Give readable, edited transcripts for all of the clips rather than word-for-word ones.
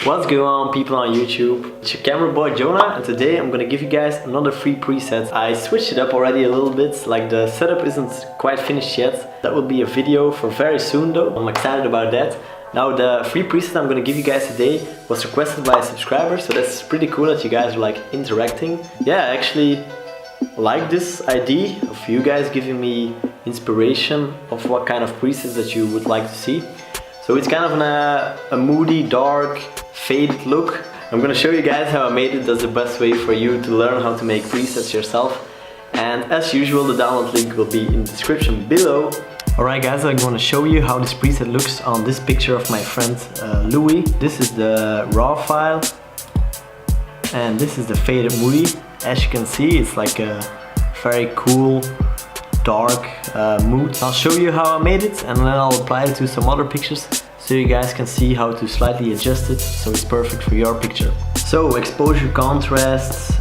What's going on, people on YouTube? It's your camera boy Jonah, and today I'm gonna give you guys another free preset. I switched it up already a little bit, like the setup isn't quite finished yet. That will be a video for very soon though. I'm excited about that. Now the free preset I'm gonna give you guys today was requested by a subscriber, so that's pretty cool that you guys are like interacting. Yeah, I actually like this idea of you guys giving me inspiration of what kind of presets that you would like to see. So it's kind of a moody, dark, faded look. I'm gonna show you guys how I made it. That's the best way for you to learn how to make presets yourself. And as usual, the download link will be in the description below. Alright guys, I'm gonna show you how this preset looks on this picture of my friend Louis. This is the RAW file and this is the faded Moody. As you can see, it's like a very cool, dark mood. I'll show you how I made it and then I'll apply it to some other pictures so you guys can see how to slightly adjust it so it's perfect for your picture. So exposure, contrast,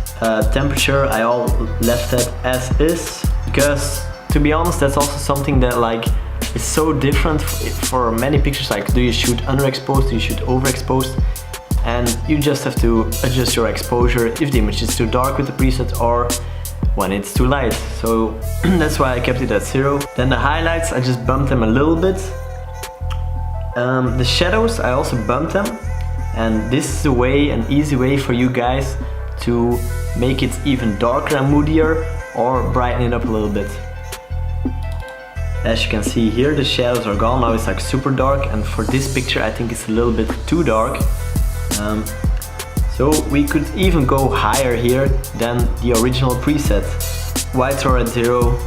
temperature, I all left that as is, because to be honest that's also something that like is so different for many pictures. Like, do you shoot underexposed, do you shoot overexposed, and you just have to adjust your exposure if the image is too dark with the preset or when it's too light. So that's why I kept it at 0. Then the highlights, I just bumped them a little bit. The shadows, I also bumped them, and this is a way, an easy way for you guys to make it even darker and moodier or brighten it up a little bit. As you can see here, the shadows are gone. Now it's like super dark, and for this picture I think it's a little bit too dark. So we could even go higher here than the original preset. Whites are at 0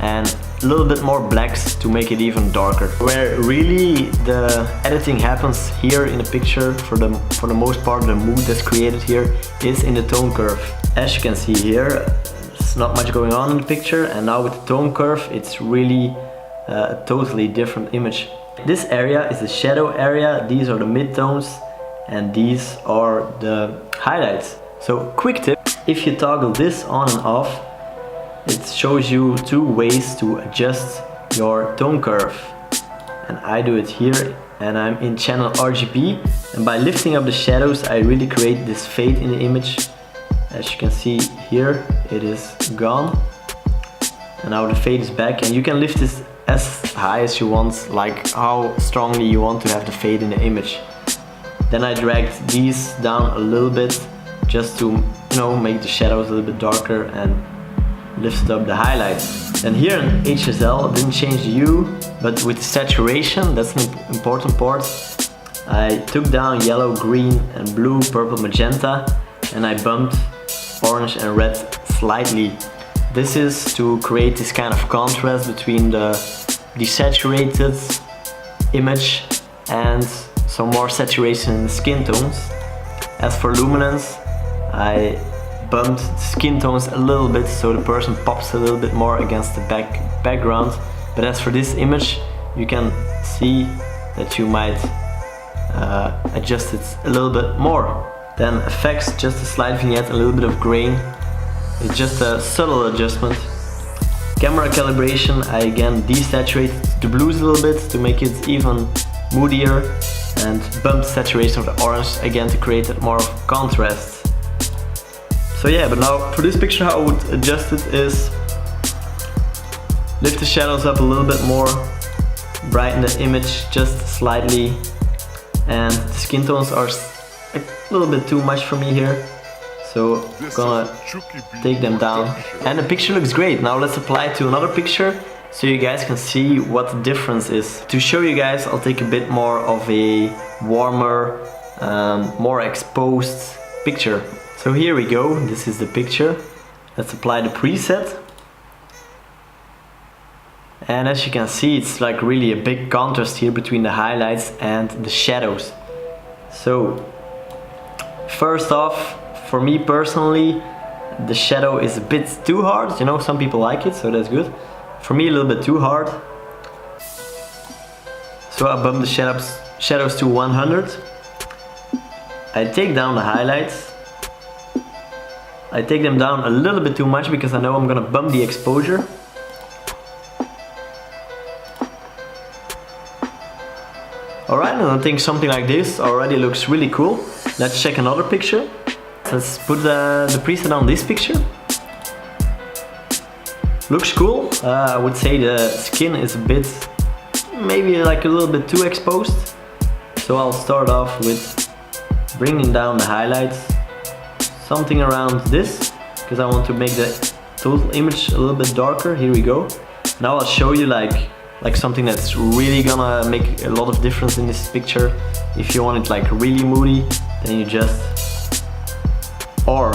and a little bit more blacks to make it even darker. Where really the editing happens here in the picture, for the most part the mood that's created here is in the tone curve. As you can see here, there's not much going on in the picture, and now with the tone curve it's really a totally different image. This area is the shadow area, these are the midtones, and these are the highlights. So quick tip, if you toggle this on and off, it shows you 2 ways to adjust your tone curve. And I do it here, and I'm in channel RGB, and by lifting up the shadows I really create this fade in the image. As you can see here, it is gone, and now the fade is back, and you can lift this as high as you want, like how strongly you want to have the fade in the image. Then I dragged these down a little bit just to, you know, make the shadows a little bit darker and lifted up the highlights. And here in HSL, I didn't change the hue, but with saturation, that's an important part. I took down yellow, green and blue, purple, magenta, and I bumped orange and red slightly. This is to create this kind of contrast between the desaturated image and some more saturation in the skin tones. As for luminance, I bumped the skin tones a little bit so the person pops a little bit more against the background. But as for this image, you can see that you might adjust it a little bit more. Then effects, just a slight vignette, a little bit of grain. It's just a subtle adjustment. Camera calibration, I again desaturated the blues a little bit to make it even moodier, and bumped saturation of the orange again to create that more of contrast. So yeah, but now for this picture how I would adjust it is lift the shadows up a little bit more, brighten the image just slightly, and the skin tones are a little bit too much for me here, so I'm gonna take them down. And the picture looks great. Now let's apply it to another picture so you guys can see what the difference is. To show you guys, I'll take a bit more of a warmer, more exposed picture. So here we go, this is the picture. Let's apply the preset. And as you can see, it's like really a big contrast here between the highlights and the shadows. So first off, for me personally, the shadow is a bit too hard. You know, some people like it, so that's good. For me, a little bit too hard. So I bump the shadows to 100. I take down the highlights. I take them down a little bit too much because I know I'm gonna bump the exposure. Alright, and and I think something like this already looks really cool. Let's check another picture. Let's put the preset on this picture. Looks cool. I would say the skin is a bit, maybe like a little bit too exposed. So I'll start off with bringing down the highlights, something around this, because I want to make the total image a little bit darker. Here we go. Now I'll show you like something that's really gonna make a lot of difference in this picture. If you want it like really moody, then you just, or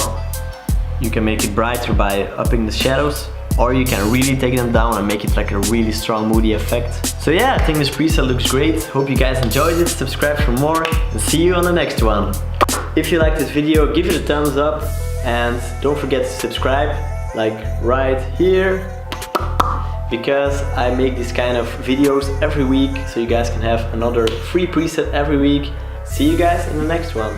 you can make it brighter by upping the shadows, or you can really take them down and make it like a really strong moody effect. So yeah, I think this preset looks great. Hope you guys enjoyed it. Subscribe for more and see you on the next one. If you liked this video, give it a thumbs up and don't forget to subscribe, like right here, because I make this kind of videos every week, so you guys can have another free preset every week. See you guys in the next one.